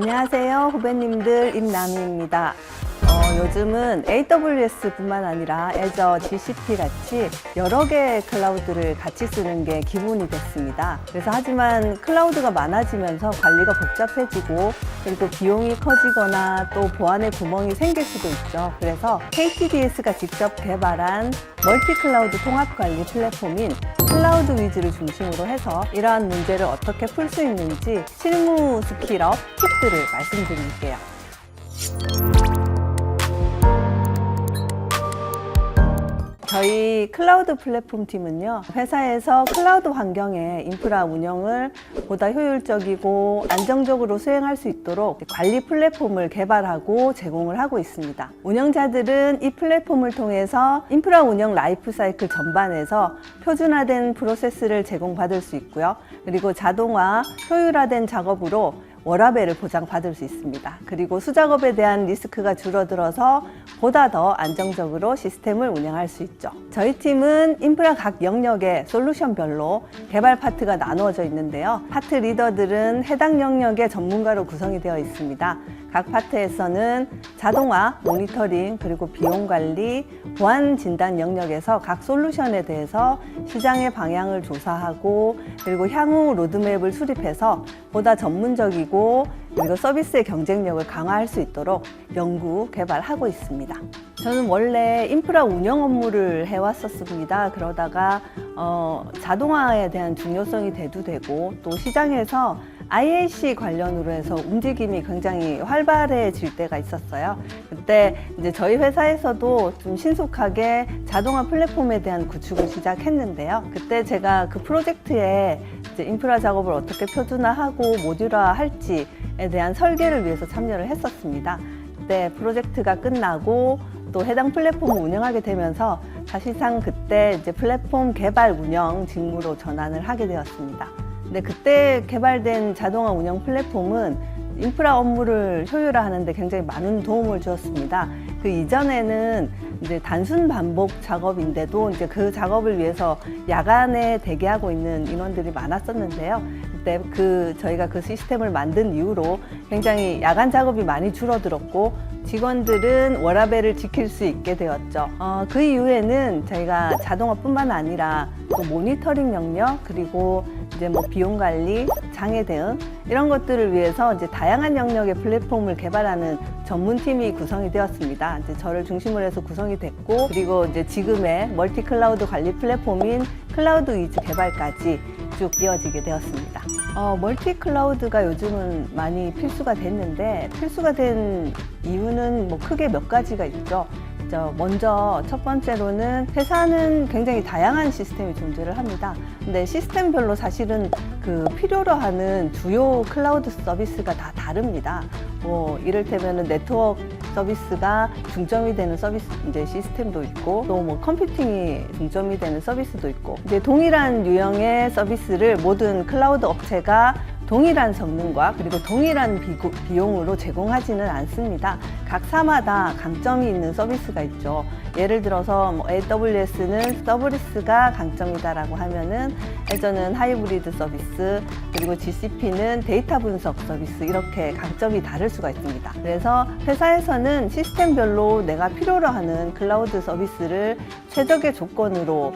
안녕하세요, 후배님들 임남희입니다. 요즘은 AWS뿐만 아니라 Azure, GCP 같이 여러 개의 클라우드를 같이 쓰는 게 기본이 됐습니다. 그래서 하지만 클라우드가 많아지면서 관리가 복잡해지고 그리고 비용이 커지거나 또 보안에 구멍이 생길 수도 있죠. 그래서 KTDS가 직접 개발한 멀티 클라우드 통합 관리 플랫폼인 클라우드 위즈를 중심으로 해서 이러한 문제를 어떻게 풀 수 있는지 실무 스킬업 팁들을 말씀드릴게요. 저희 클라우드 플랫폼 팀은요, 회사에서 클라우드 환경의 인프라 운영을 보다 효율적이고 안정적으로 수행할 수 있도록 관리 플랫폼을 개발하고 제공을 하고 있습니다. 운영자들은 이 플랫폼을 통해서 인프라 운영 라이프 사이클 전반에서 표준화된 프로세스를 제공받을 수 있고요. 그리고 자동화, 효율화된 작업으로 워라밸을 보장받을 수 있습니다. 그리고 수작업에 대한 리스크가 줄어들어서 보다 더 안정적으로 시스템을 운영할 수 있죠. 저희 팀은 인프라 각 영역의 솔루션별로 개발 파트가 나누어져 있는데요. 파트 리더들은 해당 영역의 전문가로 구성이 되어 있습니다. 각 파트에서는 자동화, 모니터링, 그리고 비용 관리, 보안 진단 영역에서 각 솔루션에 대해서 시장의 방향을 조사하고 그리고 향후 로드맵을 수립해서 보다 전문적이고 그리고 서비스의 경쟁력을 강화할 수 있도록 연구, 개발하고 있습니다. 저는 원래 인프라 운영 업무를 해왔었습니다. 그러다가 자동화에 대한 중요성이 대두되고 또 시장에서 IAC 관련으로 해서 움직임이 굉장히 활발해질 때가 있었어요. 그때 이제 저희 회사에서도 좀 신속하게 자동화 플랫폼에 대한 구축을 시작했는데요. 그때 제가 그 프로젝트에 이제 인프라 작업을 어떻게 표준화하고 모듈화 할지에 대한 설계를 위해서 참여를 했었습니다. 그때 프로젝트가 끝나고 또 해당 플랫폼을 운영하게 되면서 사실상 그때 이제 플랫폼 개발 운영 직무로 전환을 하게 되었습니다. 근데 그때 개발된 자동화 운영 플랫폼은 인프라 업무를 효율화하는 데 굉장히 많은 도움을 주었습니다. 그 이전에는 이제 단순 반복 작업인데도 이제 그 작업을 위해서 야간에 대기하고 있는 인원들이 많았었는데요. 그때 저희가 그 시스템을 만든 이후로 굉장히 야간 작업이 많이 줄어들었고 직원들은 워라밸을 지킬 수 있게 되었죠. 그 이후에는 저희가 자동화뿐만 아니라 또 모니터링 영역 그리고 이제 뭐 비용 관리, 장애 대응 이런 것들을 위해서 이제 다양한 영역의 플랫폼을 개발하는 전문팀이 구성이 되었습니다. 이제 저를 중심으로 해서 구성이 됐고 그리고 이제 지금의 멀티 클라우드 관리 플랫폼인 클라우드 위즈 개발까지 쭉 이어지게 되었습니다. 멀티 클라우드가 요즘은 많이 필수가 됐는데 필수가 된 이유는 뭐 크게 몇 가지가 있죠. 먼저 첫 번째로는 회사는 굉장히 다양한 시스템이 존재를 합니다. 근데 시스템별로 사실은 그 필요로 하는 주요 클라우드 서비스가 다 다릅니다. 이를테면은 네트워크 서비스가 중점이 되는 서비스 이제 시스템도 있고 또 뭐 컴퓨팅이 중점이 되는 서비스도 있고 이제 동일한 유형의 서비스를 모든 클라우드 업체가 동일한 성능과 그리고 동일한 비용으로 제공하지는 않습니다. 각사마다 강점이 있는 서비스가 있죠. 예를 들어서 AWS는 서브리스가 강점이다라고 하면은 Azure는 하이브리드 서비스 그리고 GCP는 데이터 분석 서비스 이렇게 강점이 다를 수가 있습니다. 그래서 회사에서는 시스템별로 내가 필요로 하는 클라우드 서비스를 최적의 조건으로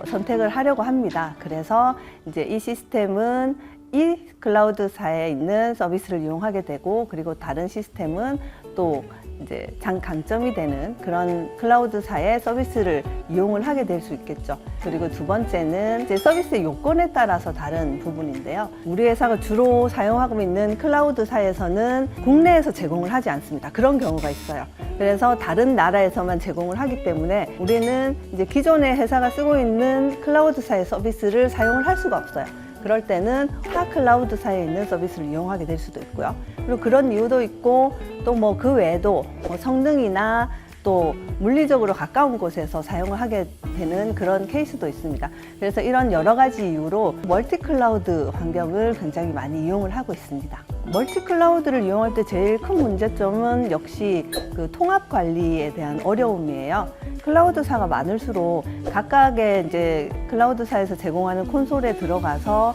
선택을 하려고 합니다. 그래서 이제 이 시스템은 이 클라우드사에 있는 서비스를 이용하게 되고 그리고 다른 시스템은 또 이제 강점이 되는 그런 클라우드사의 서비스를 이용을 하게 될 수 있겠죠. 그리고 두 번째는 이제 서비스의 요건에 따라서 다른 부분인데요. 우리 회사가 주로 사용하고 있는 클라우드사에서는 국내에서 제공을 하지 않습니다. 그런 경우가 있어요. 그래서 다른 나라에서만 제공을 하기 때문에 우리는 이제 기존의 회사가 쓰고 있는 클라우드사의 서비스를 사용을 할 수가 없어요. 그럴 때는 타 클라우드사에 있는 서비스를 이용하게 될 수도 있고요. 그리고 그런 이유도 있고 또 뭐 그 외에도 성능이나 또 물리적으로 가까운 곳에서 사용을 하게 되는 그런 케이스도 있습니다. 그래서 이런 여러 가지 이유로 멀티 클라우드 환경을 굉장히 많이 이용을 하고 있습니다. 멀티 클라우드를 이용할 때 제일 큰 문제점은 역시 그 통합 관리에 대한 어려움이에요. 클라우드사가 많을수록 각각의 이제 클라우드사에서 제공하는 콘솔에 들어가서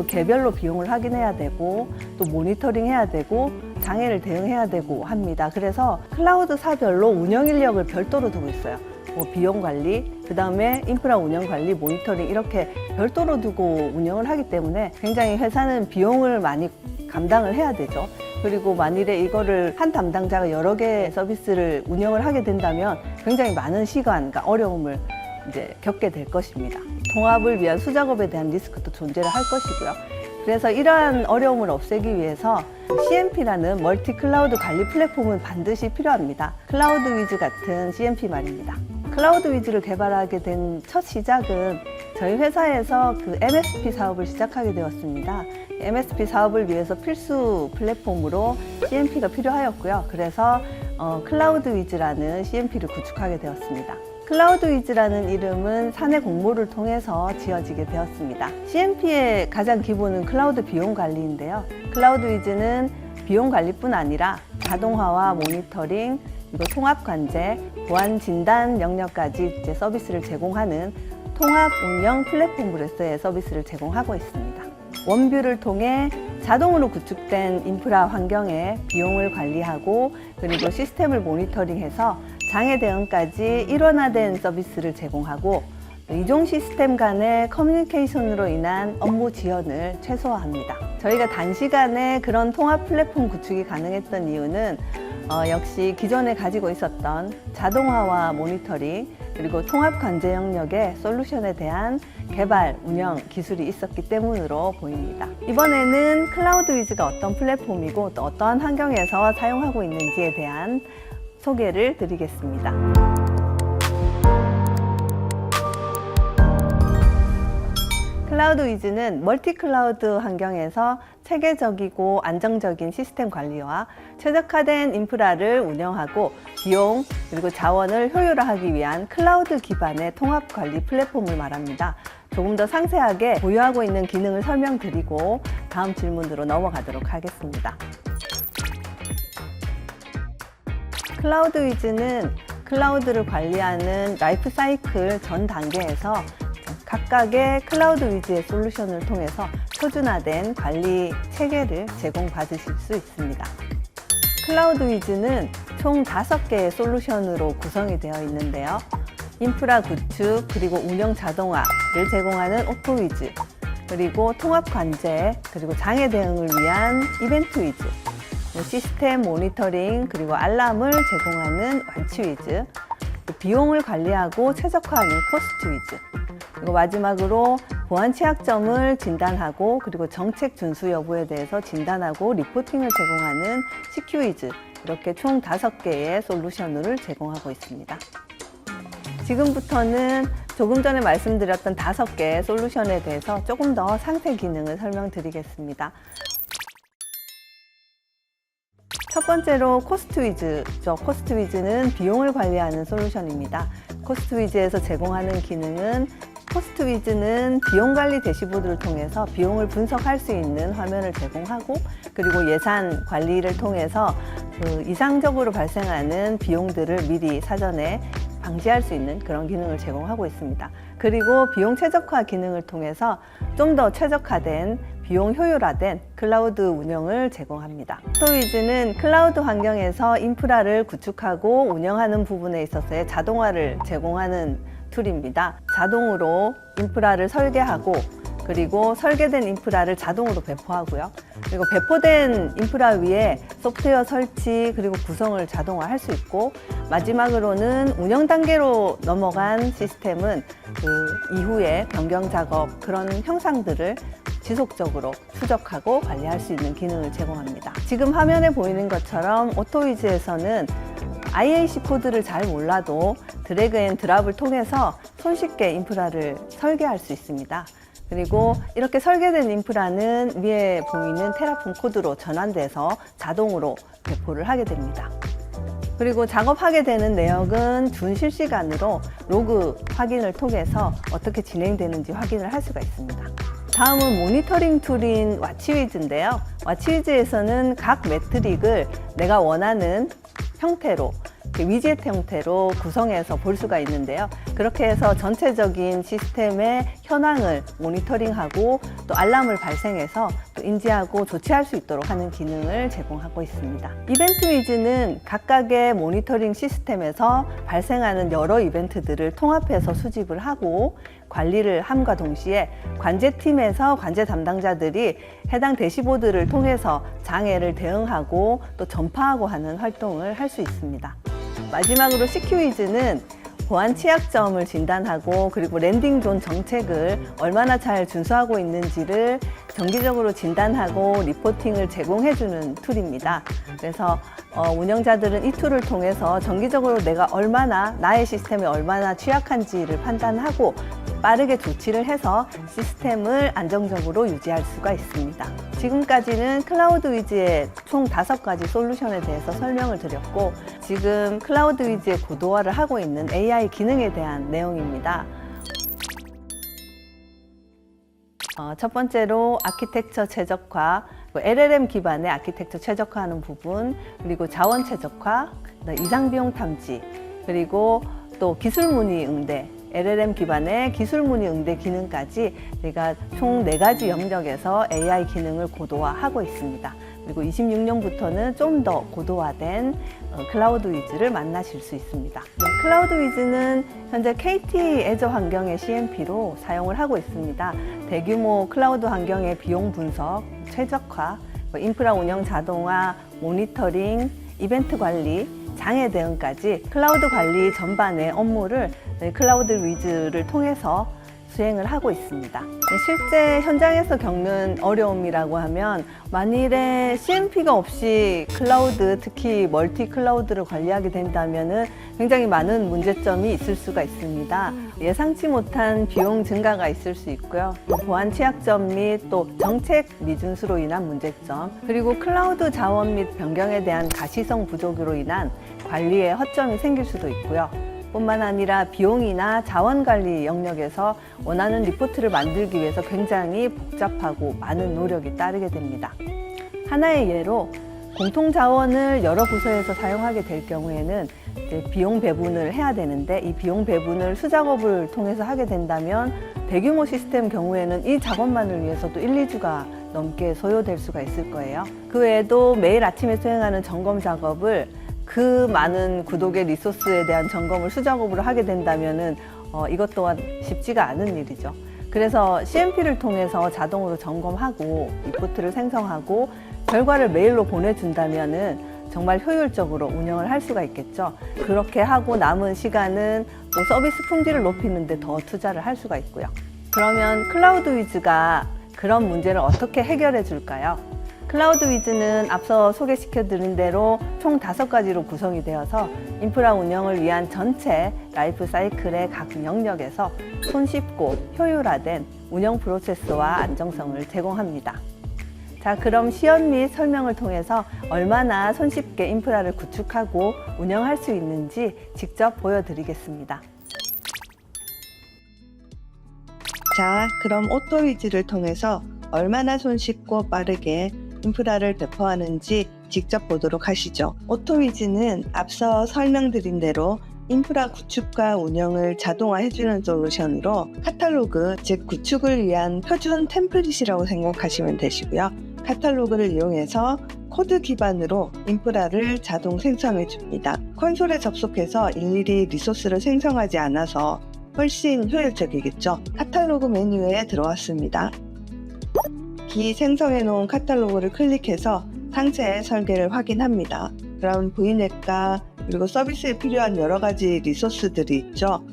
개별로 비용을 확인해야 되고 또 모니터링 해야 되고 장애를 대응해야 되고 합니다. 그래서 클라우드사별로 운영 인력을 별도로 두고 있어요. 비용 관리, 그 다음에 인프라 운영 관리, 모니터링 이렇게 별도로 두고 운영을 하기 때문에 굉장히 회사는 비용을 많이 감당을 해야 되죠. 그리고 만일에 이거를 한 담당자가 여러 개의 서비스를 운영을 하게 된다면 굉장히 많은 시간과 어려움을 이제 겪게 될 것입니다. 통합을 위한 수작업에 대한 리스크도 존재를 할 것이고요. 그래서 이러한 어려움을 없애기 위해서 CMP라는 멀티 클라우드 관리 플랫폼은 반드시 필요합니다. 클라우드 위즈 같은 CMP 말입니다. 클라우드 위즈를 개발하게 된 첫 시작은 저희 회사에서 그 MSP 사업을 시작하게 되었습니다. MSP 사업을 위해서 필수 플랫폼으로 CMP가 필요하였고요. 그래서 클라우드 위즈라는 CMP를 구축하게 되었습니다. 클라우드 위즈라는 이름은 사내 공모를 통해서 지어지게 되었습니다. CMP의 가장 기본은 클라우드 비용 관리인데요. 클라우드 위즈는 비용 관리뿐 아니라 자동화와 모니터링, 그리고 통합 관제, 보안 진단 영역까지 이제 서비스를 제공하는 통합 운영 플랫폼으로서의 서비스를 제공하고 있습니다. 원뷰를 통해 자동으로 구축된 인프라 환경의 비용을 관리하고 그리고 시스템을 모니터링해서 장애 대응까지 일원화된 서비스를 제공하고 이종 시스템 간의 커뮤니케이션으로 인한 업무 지연을 최소화합니다. 저희가 단시간에 그런 통합 플랫폼 구축이 가능했던 이유는 역시 기존에 가지고 있었던 자동화와 모니터링 그리고 통합 관제 영역의 솔루션에 대한 개발, 운영 기술이 있었기 때문으로 보입니다. 이번에는 클라우드 위즈가 어떤 플랫폼이고 또 어떠한 환경에서 사용하고 있는지에 대한 소개를 드리겠습니다. 클라우드 위즈는 멀티 클라우드 환경에서 체계적이고 안정적인 시스템 관리와 최적화된 인프라를 운영하고 비용 그리고 자원을 효율화하기 위한 클라우드 기반의 통합 관리 플랫폼을 말합니다. 조금 더 상세하게 보유하고 있는 기능을 설명드리고 다음 질문으로 넘어가도록 하겠습니다. 클라우드 위즈는 클라우드를 관리하는 라이프 사이클 전 단계에서 각각의 클라우드 위즈의 솔루션을 통해서 표준화된 관리 체계를 제공받으실 수 있습니다. 클라우드 위즈는 총 5개의 솔루션으로 구성이 되어 있는데요. 인프라 구축 그리고 운영 자동화를 제공하는 오토위즈, 그리고 통합 관제 그리고 장애 대응을 위한 이벤트 위즈, 시스템 모니터링 그리고 알람을 제공하는 완치 위즈, 비용을 관리하고 최적화하는 코스트 위즈, 그리고 마지막으로 보안 취약점을 진단하고 그리고 정책 준수 여부에 대해서 진단하고 리포팅을 제공하는 CQ 위즈, 이렇게 총 5개의 솔루션을 제공하고 있습니다. 지금부터는 조금 전에 말씀드렸던 5개의 솔루션에 대해서 조금 더 상세 기능을 설명드리겠습니다. 첫 번째로 코스트 위즈죠. 코스트 위즈는 비용을 관리하는 솔루션입니다. 코스트 위즈에서 제공하는 기능은 코스트 위즈는 비용 관리 대시보드를 통해서 비용을 분석할 수 있는 화면을 제공하고 그리고 예산 관리를 통해서 이상적으로 발생하는 비용들을 미리 사전에 방지할 수 있는 그런 기능을 제공하고 있습니다. 그리고 비용 최적화 기능을 통해서 좀 더 최적화된 비용 효율화된 클라우드 운영을 제공합니다. 오토위즈는 클라우드 환경에서 인프라를 구축하고 운영하는 부분에 있어서의 자동화를 제공하는 툴입니다. 자동으로 인프라를 설계하고 그리고 설계된 인프라를 자동으로 배포하고요. 그리고 배포된 인프라 위에 소프트웨어 설치 그리고 구성을 자동화할 수 있고 마지막으로는 운영 단계로 넘어간 시스템은 그 이후에 변경 작업 그런 형상들을 지속적으로 추적하고 관리할 수 있는 기능을 제공합니다. 지금 화면에 보이는 것처럼 오토위즈에서는 IAC 코드를 잘 몰라도 드래그 앤 드랍을 통해서 손쉽게 인프라를 설계할 수 있습니다. 그리고 이렇게 설계된 인프라는 위에 보이는 테라폼 코드로 전환돼서 자동으로 배포를 하게 됩니다. 그리고 작업하게 되는 내역은 준실시간으로 로그 확인을 통해서 어떻게 진행되는지 확인을 할 수가 있습니다. 다음은 모니터링 툴인 와치위즈인데요. 와치위즈에서는 각 매트릭을 내가 원하는 형태로 위젯 형태로 구성해서 볼 수가 있는데요. 그렇게 해서 전체적인 시스템의 현황을 모니터링하고 또 알람을 발생해서 또 인지하고 조치할 수 있도록 하는 기능을 제공하고 있습니다. 이벤트 위즈는 각각의 모니터링 시스템에서 발생하는 여러 이벤트들을 통합해서 수집을 하고 관리를 함과 동시에 관제팀에서 관제 담당자들이 해당 대시보드를 통해서 장애를 대응하고 또 전파하고 하는 활동을 할 수 있습니다. 마지막으로 CQ위즈는 보안 취약점을 진단하고 그리고 랜딩 존 정책을 얼마나 잘 준수하고 있는지를 정기적으로 진단하고 리포팅을 제공해주는 툴입니다. 그래서 운영자들은 이 툴을 통해서 정기적으로 내가 나의 시스템이 얼마나 취약한지를 판단하고 빠르게 조치를 해서 시스템을 안정적으로 유지할 수가 있습니다. 지금까지는 클라우드 위즈의 총 5가지 솔루션에 대해서 설명을 드렸고, 지금 클라우드 위즈의 고도화를 하고 있는 AI 기능에 대한 내용입니다. 첫 번째로 아키텍처 최적화, LLM 기반의 아키텍처 최적화하는 부분, 그리고 자원 최적화, 이상 비용 탐지, 그리고 또 기술 문의 응대, LLM 기반의 기술 문의 응대 기능까지 저희가 총 4가지 영역에서 AI 기능을 고도화하고 있습니다. 그리고 26년부터는 좀 더 고도화된 클라우드 위즈를 만나실 수 있습니다. 클라우드 위즈는 현재 KT 애저 환경의 CMP로 사용을 하고 있습니다. 대규모 클라우드 환경의 비용 분석, 최적화, 인프라 운영 자동화, 모니터링, 이벤트 관리, 장애 대응까지 클라우드 관리 전반의 업무를 클라우드 위즈를 통해서 수행을 하고 있습니다. 실제 현장에서 겪는 어려움이라고 하면 만일에 CMP가 없이 클라우드, 특히 멀티 클라우드를 관리하게 된다면 굉장히 많은 문제점이 있을 수가 있습니다. 예상치 못한 비용 증가가 있을 수 있고요. 보안 취약점 및 또 정책 미준수로 인한 문제점, 그리고 클라우드 자원 및 변경에 대한 가시성 부족으로 인한 관리에 허점이 생길 수도 있고요. 뿐만 아니라 비용이나 자원관리 영역에서 원하는 리포트를 만들기 위해서 굉장히 복잡하고 많은 노력이 따르게 됩니다. 하나의 예로 공통자원을 여러 부서에서 사용하게 될 경우에는 이제 비용 배분을 해야 되는데, 이 비용 배분을 수작업을 통해서 하게 된다면 대규모 시스템 경우에는 이 작업만을 위해서도 1~2주가 넘게 소요될 수가 있을 거예요. 그 외에도 매일 아침에 수행하는 점검 작업을 그 많은 구독의 리소스에 대한 점검을 수작업으로 하게 된다면은 이것 또한 쉽지가 않은 일이죠. 그래서 CMP를 통해서 자동으로 점검하고 리포트를 생성하고 결과를 메일로 보내준다면은 정말 효율적으로 운영을 할 수가 있겠죠. 그렇게 하고 남은 시간은 또 서비스 품질을 높이는 데 더 투자를 할 수가 있고요. 그러면 클라우드 위즈가 그런 문제를 어떻게 해결해 줄까요? 클라우드 위즈는 앞서 소개시켜드린 대로 총 5가지로 구성이 되어서 인프라 운영을 위한 전체 라이프 사이클의 각 영역에서 손쉽고 효율화된 운영 프로세스와 안정성을 제공합니다. 자, 그럼 시연 및 설명을 통해서 얼마나 손쉽게 인프라를 구축하고 운영할 수 있는지 직접 보여드리겠습니다. 자, 그럼 오토위즈를 통해서 얼마나 손쉽고 빠르게 인프라를 배포하는지 직접 보도록 하시죠. 오토위즈는 앞서 설명드린 대로 인프라 구축과 운영을 자동화해주는 솔루션으로 카탈로그, 즉 구축을 위한 표준 템플릿이라고 생각하시면 되시고요. 카탈로그를 이용해서 코드 기반으로 인프라를 자동 생성해줍니다. 콘솔에 접속해서 일일이 리소스를 생성하지 않아서 훨씬 효율적이겠죠. 카탈로그 메뉴에 들어왔습니다. 생성해 놓은 카탈로그를 클릭해서 상세 설계를 확인합니다. 그럼 VNet과 그리고 서비스에 필요한 여러 가지 리소스들이 있죠.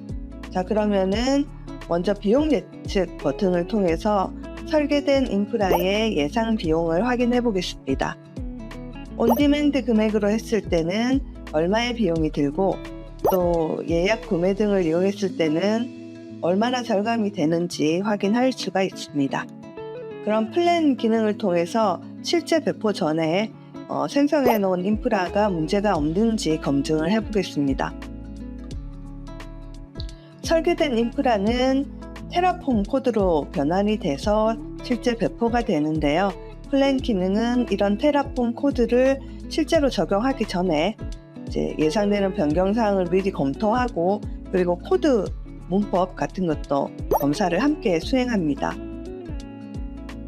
자, 그러면은 먼저 비용 예측 버튼을 통해서 설계된 인프라의 예상 비용을 확인해 보겠습니다. 온디맨드 금액으로 했을 때는 얼마의 비용이 들고, 또 예약 구매 등을 이용했을 때는 얼마나 절감이 되는지 확인할 수가 있습니다. 그럼 플랜 기능을 통해서 실제 배포 전에 생성해 놓은 인프라가 문제가 없는지 검증을 해 보겠습니다. 설계된 인프라는 테라폼 코드로 변환이 돼서 실제 배포가 되는데요. 플랜 기능은 이런 테라폼 코드를 실제로 적용하기 전에 이제 예상되는 변경 사항을 미리 검토하고 그리고 코드 문법 같은 것도 검사를 함께 수행합니다.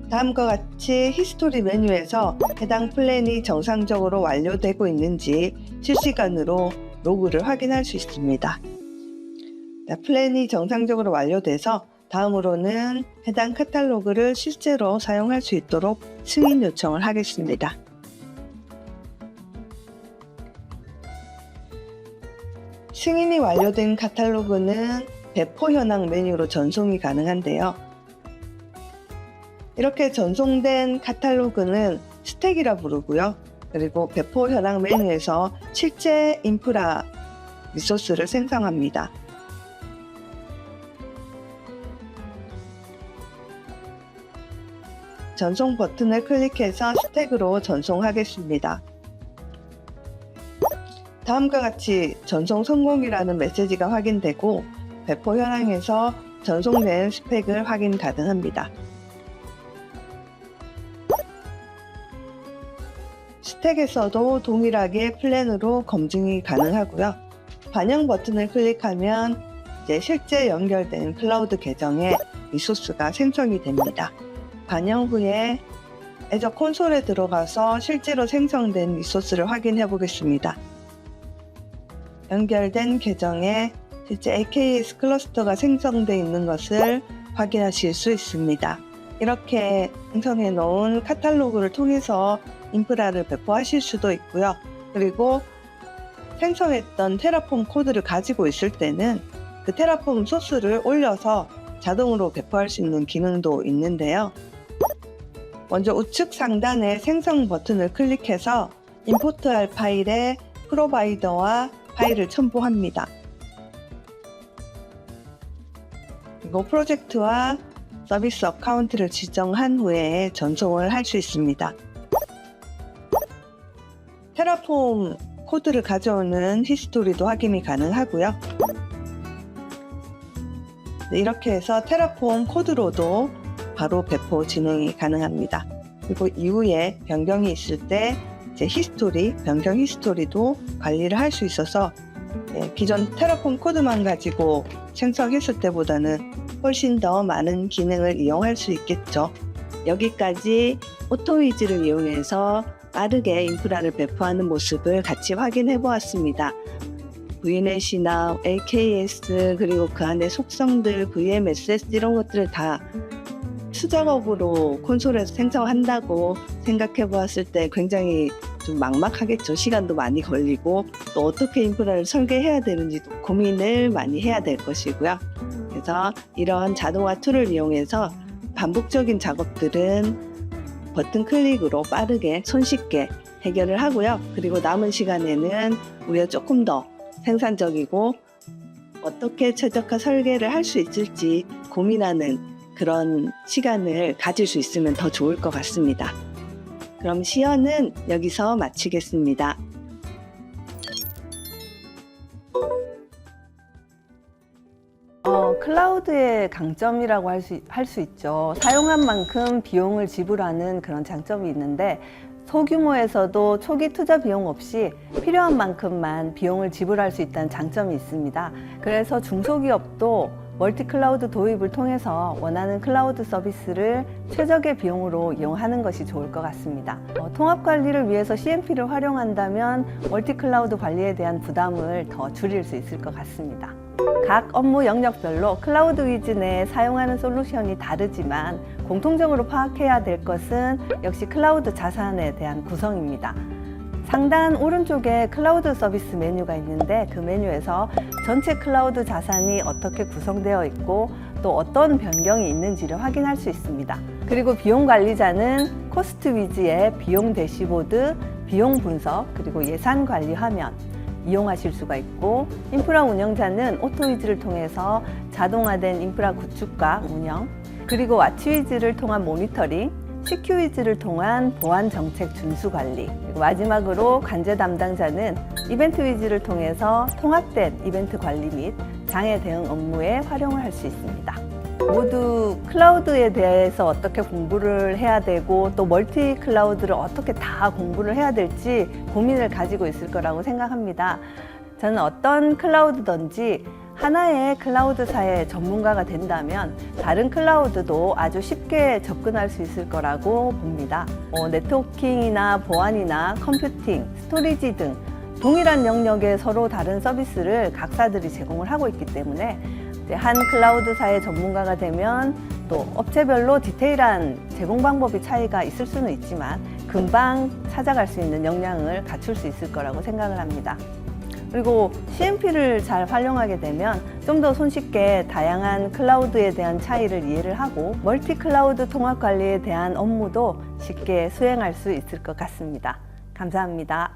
다음과 같이 히스토리 메뉴에서 해당 플랜이 정상적으로 완료되고 있는지 실시간으로 로그를 확인할 수 있습니다. 플랜이 정상적으로 완료돼서 다음으로는 해당 카탈로그를 실제로 사용할 수 있도록 승인 요청을 하겠습니다. 승인이 완료된 카탈로그는 배포 현황 메뉴로 전송이 가능한데요. 이렇게 전송된 카탈로그는 스택이라 부르고요. 그리고 배포 현황 메뉴에서 실제 인프라 리소스를 생성합니다. 전송 버튼을 클릭해서 스택으로 전송하겠습니다. 다음과 같이 전송 성공이라는 메시지가 확인되고 배포 현황에서 전송된 스펙을 확인 가능합니다. 스택에서도 동일하게 플랜으로 검증이 가능하고요. 반영 버튼을 클릭하면 이제 실제 연결된 클라우드 계정에 리소스가 생성이 됩니다. 반영 후에 애저 콘솔에 들어가서 실제로 생성된 리소스를 확인해 보겠습니다. 연결된 계정에 실제 AKS 클러스터가 생성되어 있는 것을 확인하실 수 있습니다. 이렇게 생성해 놓은 카탈로그를 통해서 인프라를 배포하실 수도 있고요. 그리고 생성했던 테라폼 코드를 가지고 있을 때는 그 테라폼 소스를 올려서 자동으로 배포할 수 있는 기능도 있는데요. 먼저 우측 상단에 생성 버튼을 클릭해서 임포트할 파일에 프로바이더와 파일을 첨부합니다. 그리고 프로젝트와 서비스 어카운트를 지정한 후에 전송을 할 수 있습니다. 테라폼 코드를 가져오는 히스토리도 확인이 가능하고요. 이렇게 해서 테라폼 코드로도 바로 배포 진행이 가능합니다. 그리고 이후에 변경이 있을 때 이제 히스토리, 변경 히스토리도 관리를 할 수 있어서 기존 테라폼 코드만 가지고 생성했을 때보다는 훨씬 더 많은 기능을 이용할 수 있겠죠. 여기까지 오토위즈를 이용해서 빠르게 인프라를 배포하는 모습을 같이 확인해 보았습니다. VNet이나 AKS 그리고 그 안에 속성들, VMSS 이런 것들을 다 수작업으로 콘솔에서 생성한다고 생각해 보았을 때 굉장히 좀 막막하겠죠. 시간도 많이 걸리고 또 어떻게 인프라를 설계해야 되는지도 고민을 많이 해야 될 것이고요. 그래서 이런 자동화 툴을 이용해서 반복적인 작업들은 버튼 클릭으로 빠르게 손쉽게 해결을 하고요. 그리고 남은 시간에는 우리가 조금 더 생산적이고 어떻게 최적화 설계를 할 수 있을지 고민하는 그런 시간을 가질 수 있으면 더 좋을 것 같습니다. 그럼 시연은 여기서 마치겠습니다. 클라우드의 강점이라고 할 수 있죠. 사용한 만큼 비용을 지불하는 그런 장점이 있는데 소규모에서도 초기 투자 비용 없이 필요한 만큼만 비용을 지불할 수 있다는 장점이 있습니다. 그래서 중소기업도 멀티클라우드 도입을 통해서 원하는 클라우드 서비스를 최적의 비용으로 이용하는 것이 좋을 것 같습니다. 통합 관리를 위해서 CMP를 활용한다면 멀티클라우드 관리에 대한 부담을 더 줄일 수 있을 것 같습니다. 각 업무 영역별로 클라우드 위즈 내에 사용하는 솔루션이 다르지만 공통적으로 파악해야 될 것은 역시 클라우드 자산에 대한 구성입니다. 상단 오른쪽에 클라우드 서비스 메뉴가 있는데 그 메뉴에서 전체 클라우드 자산이 어떻게 구성되어 있고 또 어떤 변경이 있는지를 확인할 수 있습니다. 그리고 비용 관리자는 코스트 위즈의 비용 대시보드, 비용 분석, 그리고 예산 관리 화면 이용하실 수가 있고 인프라 운영자는 오토위즈를 통해서 자동화된 인프라 구축과 운영, 그리고 와치위즈를 통한 모니터링, CQ위즈를 통한 보안 정책 준수 관리, 그리고 마지막으로 관제 담당자는 이벤트 위즈를 통해서 통합된 이벤트 관리 및 장애 대응 업무에 활용을 할 수 있습니다. 모두 클라우드에 대해서 어떻게 공부를 해야 되고 또 멀티 클라우드를 어떻게 다 공부를 해야 될지 고민을 가지고 있을 거라고 생각합니다. 저는 어떤 클라우드든지 하나의 클라우드사의 전문가가 된다면 다른 클라우드도 아주 쉽게 접근할 수 있을 거라고 봅니다. 네트워킹이나 보안이나 컴퓨팅, 스토리지 등 동일한 영역의 서로 다른 서비스를 각사들이 제공을 하고 있기 때문에 한 클라우드사의 전문가가 되면 또 업체별로 디테일한 제공 방법이 차이가 있을 수는 있지만 금방 찾아갈 수 있는 역량을 갖출 수 있을 거라고 생각을 합니다. 그리고 CMP를 잘 활용하게 되면 좀 더 손쉽게 다양한 클라우드에 대한 차이를 이해를 하고 멀티 클라우드 통합 관리에 대한 업무도 쉽게 수행할 수 있을 것 같습니다. 감사합니다.